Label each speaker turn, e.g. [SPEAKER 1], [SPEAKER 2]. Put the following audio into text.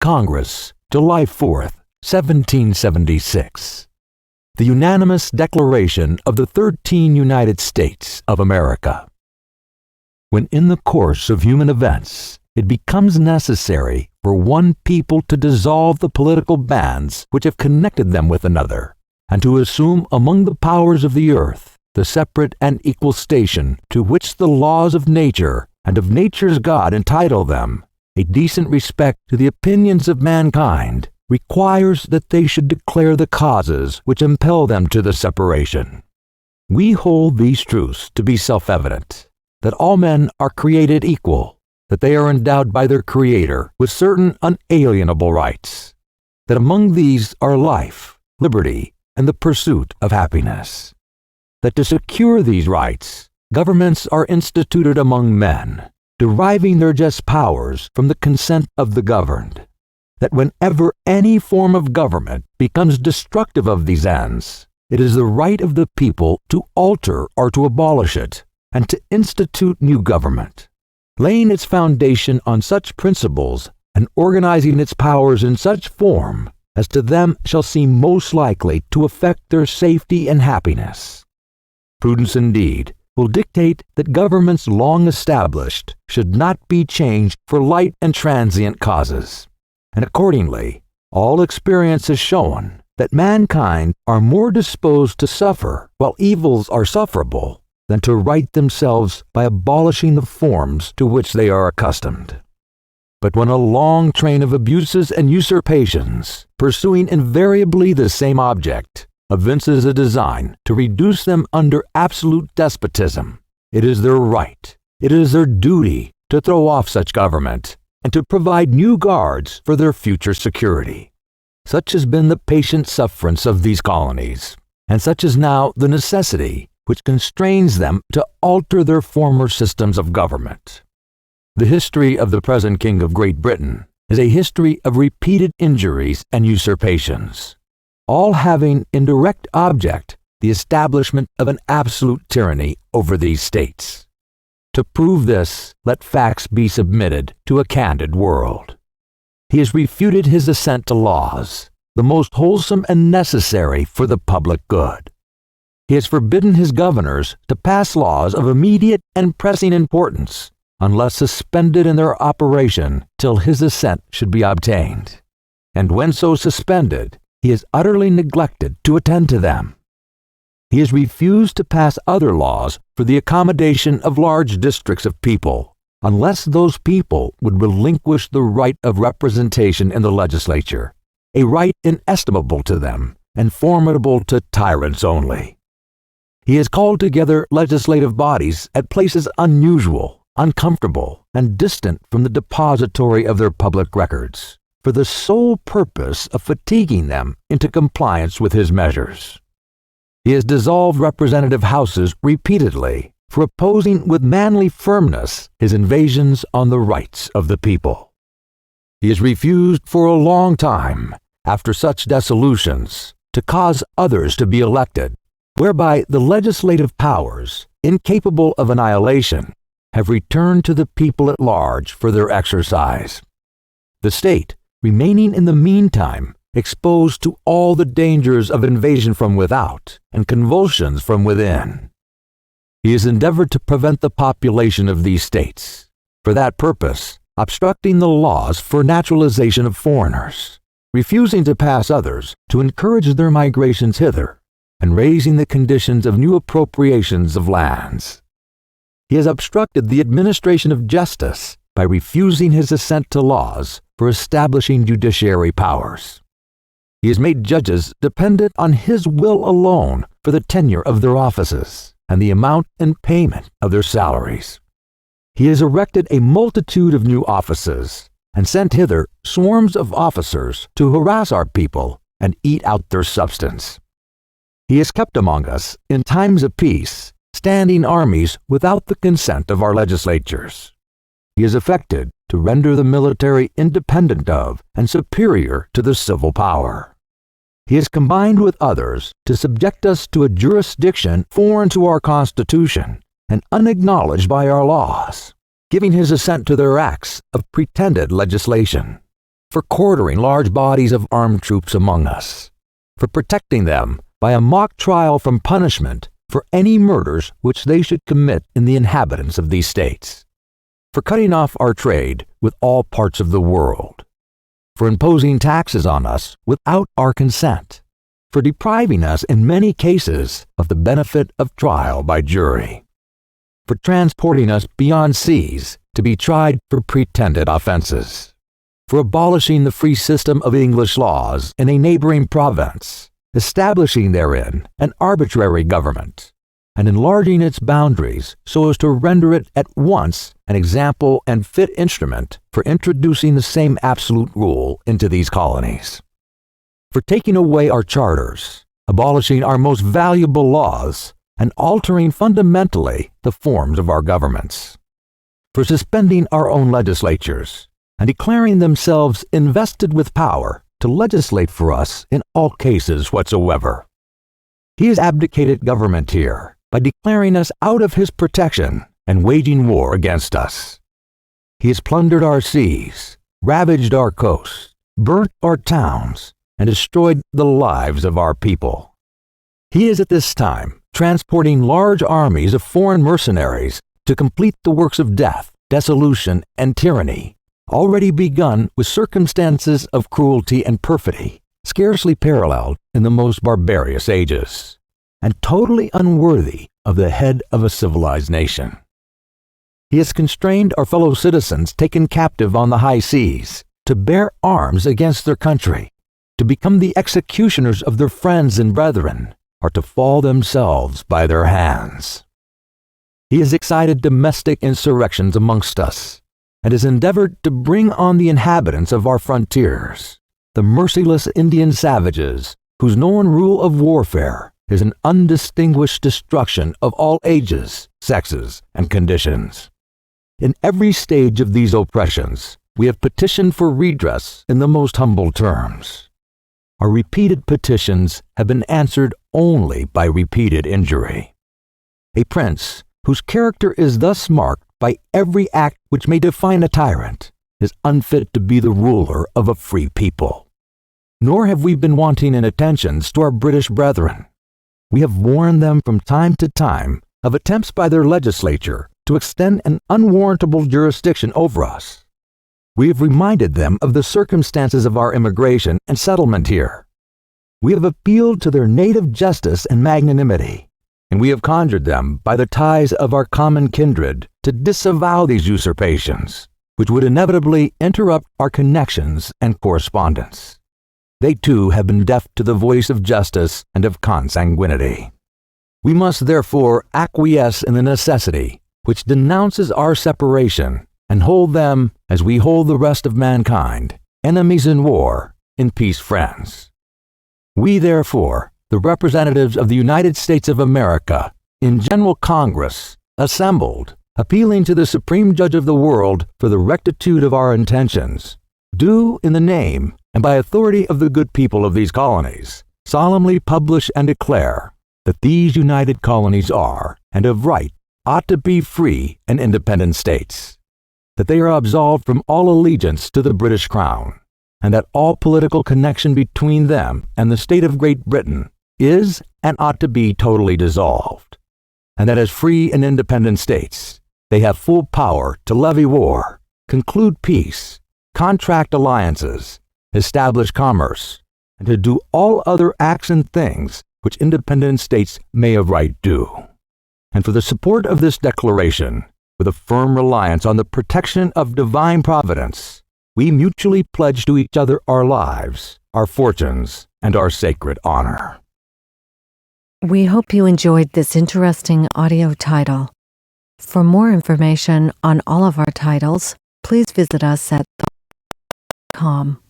[SPEAKER 1] Congress, July 4th, 1776. The unanimous declaration of the 13 United States of America. When in the course of human events it becomes necessary for one people to dissolve the political bands which have connected them with another, and to assume among the powers of the earth the separate and equal station to which the laws of nature and of nature's God entitle them, a decent respect to the opinions of mankind requires that they should declare the causes which impel them to the separation. We hold these truths to be self-evident, that all men are created equal, that they are endowed by their Creator with certain unalienable rights, that among these are life, liberty, and the pursuit of happiness, that to secure these rights, governments are instituted among men, deriving their just powers from the consent of the governed, that whenever any form of government becomes destructive of these ends, it is the right of the people to alter or to abolish it, and to institute new government, laying its foundation on such principles and organizing its powers in such form as to them shall seem most likely to affect their safety and happiness. Prudence indeed will dictate that governments long established should not be changed for light and transient causes, and accordingly, all experience has shown that mankind are more disposed to suffer while evils are sufferable than to right themselves by abolishing the forms to which they are accustomed. But when a long train of abuses and usurpations, pursuing invariably the same object, evinces a design to reduce them under absolute despotism, it is their right, it is their duty to throw off such government and to provide new guards for their future security. Such has been the patient sufferance of these colonies, and such is now the necessity which constrains them to alter their former systems of government. The history of the present King of Great Britain is a history of repeated injuries and usurpations, all having in direct object the establishment of an absolute tyranny over these states. To prove this, let facts be submitted to a candid world. He has refuted his assent to laws, the most wholesome and necessary for the public good. He has forbidden his governors to pass laws of immediate and pressing importance, unless suspended in their operation till his assent should be obtained. And when so suspended, he has utterly neglected to attend to them. He has refused to pass other laws for the accommodation of large districts of people, unless those people would relinquish the right of representation in the legislature, a right inestimable to them and formidable to tyrants only. He has called together legislative bodies at places unusual, uncomfortable, and distant from the depository of their public records, for the sole purpose of fatiguing them into compliance with his measures. He has dissolved representative houses repeatedly for opposing with manly firmness his invasions on the rights of the people. He has refused for a long time, after such dissolutions, to cause others to be elected, whereby the legislative powers, incapable of annihilation, have returned to the people at large for their exercise. The state, remaining in the meantime exposed to all the dangers of invasion from without and convulsions from within. He has endeavored to prevent the population of these states, for that purpose obstructing the laws for naturalization of foreigners, refusing to pass others to encourage their migrations hither, and raising the conditions of new appropriations of lands. He has obstructed the administration of justice by refusing his assent to laws for establishing judiciary powers. He has made judges dependent on his will alone for the tenure of their offices and the amount and payment of their salaries. He has erected a multitude of new offices and sent hither swarms of officers to harass our people and eat out their substance. He has kept among us, in times of peace, standing armies without the consent of our legislatures. He has effected to render the military independent of and superior to the civil power. He has combined with others to subject us to a jurisdiction foreign to our Constitution and unacknowledged by our laws, giving his assent to their acts of pretended legislation. for quartering large bodies of armed troops among us, for protecting them by a mock trial from punishment for any murders which they should commit in the inhabitants of these states, for cutting off our trade with all parts of the world, for imposing taxes on us without our consent, for depriving us in many cases of the benefit of trial by jury, for transporting us beyond seas to be tried for pretended offenses, for abolishing the free system of English laws in a neighboring province, establishing therein an arbitrary government, and enlarging its boundaries so as to render it at once an example and fit instrument for introducing the same absolute rule into these colonies, for taking away our charters, abolishing our most valuable laws, and altering fundamentally the forms of our governments, for suspending our own legislatures, and declaring themselves invested with power to legislate for us in all cases whatsoever. He has abdicated government here by declaring us out of his protection and waging war against us. He has plundered our seas, ravaged our coasts, burnt our towns, and destroyed the lives of our people. He is at this time transporting large armies of foreign mercenaries to complete the works of death, dissolution, and tyranny, already begun with circumstances of cruelty and perfidy, scarcely paralleled in the most barbarous ages, and totally unworthy of the head of a civilized nation. He has constrained our fellow citizens taken captive on the high seas to bear arms against their country, to become the executioners of their friends and brethren, or to fall themselves by their hands. He has excited domestic insurrections amongst us, and has endeavored to bring on the inhabitants of our frontiers, the merciless Indian savages, whose known rule of warfare is an undistinguished destruction of all ages, sexes, and conditions. In every stage of these oppressions, we have petitioned for redress in the most humble terms. Our repeated petitions have been answered only by repeated injury. A prince whose character is thus marked by every act which may define a tyrant is unfit to be the ruler of a free people. Nor have we been wanting in attentions to our British brethren. We have warned them from time to time of attempts by their legislature to extend an unwarrantable jurisdiction over us. We have reminded them of the circumstances of our immigration and settlement here. We have appealed to their native justice and magnanimity, and we have conjured them by the ties of our common kindred to disavow these usurpations, which would inevitably interrupt our connections and correspondence. They too have been deaf to the voice of justice and of consanguinity. We must therefore acquiesce in the necessity which denounces our separation, and hold them, as we hold the rest of mankind, enemies in war, in peace friends. We therefore, the representatives of the United States of America, in General Congress, assembled, appealing to the Supreme Judge of the world for the rectitude of our intentions, do, in the name and by authority of the good people of these colonies, solemnly publish and declare that these united colonies are, and of right, ought to be free and independent states, that they are absolved from all allegiance to the British Crown, and that all political connection between them and the state of Great Britain is and ought to be totally dissolved, and that as free and independent states, they have full power to levy war, conclude peace, contract alliances, establish commerce, and to do all other acts and things which independent states may of right do. And for the support of this declaration, with a firm reliance on the protection of divine providence, we mutually pledge to each other our lives, our fortunes, and our sacred honor.
[SPEAKER 2] We hope you enjoyed this interesting audio title. For more information on all of our titles, please visit us at .com.